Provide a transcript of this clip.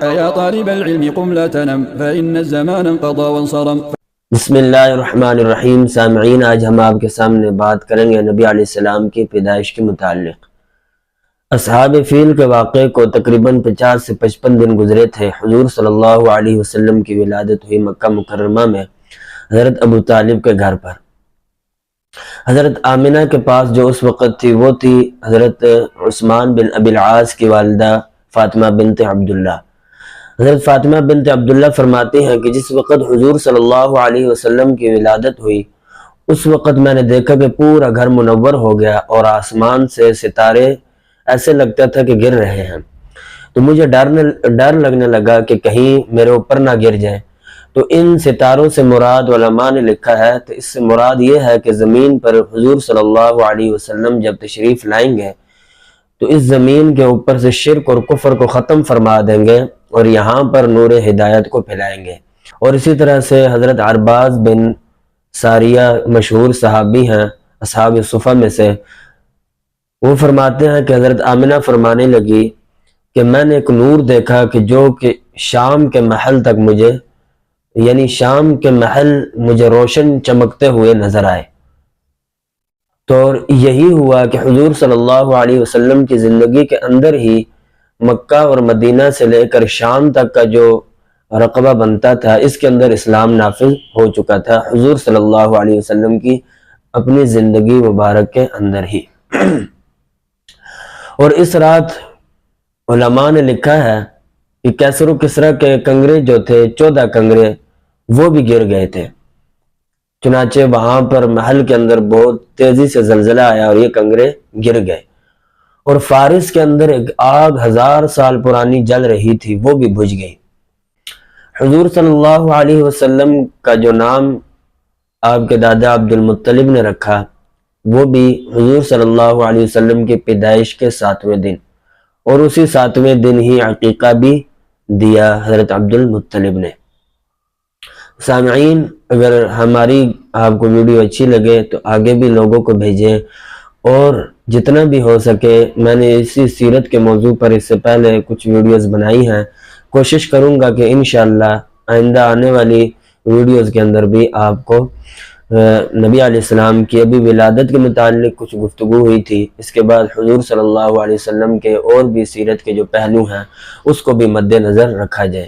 أيا طالب العلم قم لا تنم فإن الزمان انقضى وانصرم. بسم اللہ الرحمن الرحیم۔ سامعین، آج ہم آپ کے سامنے بات کریں گے نبی علیہ السلام کی پیدائش کے متعلق۔ اصحاب فیل کے واقعے کو تقریباً 50 سے 55 دن گزرے تھے۔ حضور صلی اللہ علیہ وسلم کی ولادت ہوئی مکہ مکرمہ میں حضرت ابو طالب کے گھر پر۔ حضرت آمنہ کے پاس جو اس وقت تھی وہ تھی حضرت عثمان بن ابی العاص کی والدہ فاطمہ بنت عبداللہ۔ حضرت فاطمہ بنت عبداللہ فرماتی ہیں کہ جس وقت حضور صلی اللہ علیہ وسلم کی ولادت ہوئی اس وقت میں نے دیکھا کہ پورا گھر منور ہو گیا اور آسمان سے ستارے ایسے لگتا تھا کہ گر رہے ہیں، تو مجھے ڈر لگنے لگا کہ کہیں میرے اوپر نہ گر جائیں۔ تو ان ستاروں سے مراد علماء نے لکھا ہے تو اس سے مراد یہ ہے کہ زمین پر حضور صلی اللہ علیہ وسلم جب تشریف لائیں گے تو اس زمین کے اوپر سے شرک اور کفر کو ختم فرما دیں گے اور یہاں پر نور ہدایت کو پھیلائیں گے۔ اور اسی طرح سے حضرت عرباز بن ساریہ مشہور صحابی ہیں اصحاب صفہ میں سے، وہ فرماتے ہیں کہ حضرت آمنہ فرمانے لگی کہ میں نے ایک نور دیکھا کہ جو کہ شام کے محل تک شام کے محل مجھے روشن چمکتے ہوئے نظر آئے۔ تو یہی ہوا کہ حضور صلی اللہ علیہ وسلم کی زندگی کے اندر ہی مکہ اور مدینہ سے لے کر شام تک کا جو رقبہ بنتا تھا اس کے اندر اسلام نافذ ہو چکا تھا حضور صلی اللہ علیہ وسلم کی اپنی زندگی مبارک کے اندر ہی۔ اور اس رات علماء نے لکھا ہے کہ کیسر و کسرا کے کنگرے جو تھے 14 کنگرے وہ بھی گر گئے تھے، چنانچہ وہاں پر محل کے اندر بہت تیزی سے زلزلہ آیا اور یہ کنگرے گر گئے۔ اور فارس کے اندر ایک آگ 1000 سال پرانی جل رہی تھی وہ بھی بجھ گئی۔ حضور صلی اللہ علیہ وسلم کا جو نام آپ کے دادا عبد المطلب نے رکھا وہ بھی حضور صلی اللہ علیہ وسلم کی پیدائش کے 7ویں دن، اور اسی 7ویں دن ہی عقیقہ بھی دیا حضرت عبد المطلب نے۔ سامعین، اگر ہماری آپ کو ویڈیو اچھی لگے تو آگے بھی لوگوں کو بھیجیں، اور جتنا بھی ہو سکے میں نے اسی سیرت کے موضوع پر اس سے پہلے کچھ ویڈیوز بنائی ہیں، کوشش کروں گا کہ انشاءاللہ آئندہ آنے والی ویڈیوز کے اندر بھی آپ کو نبی علیہ السلام کی ابھی ولادت کے متعلق کچھ گفتگو ہوئی تھی، اس کے بعد حضور صلی اللہ علیہ وسلم کے اور بھی سیرت کے جو پہلو ہیں اس کو بھی مد نظر رکھا جائے۔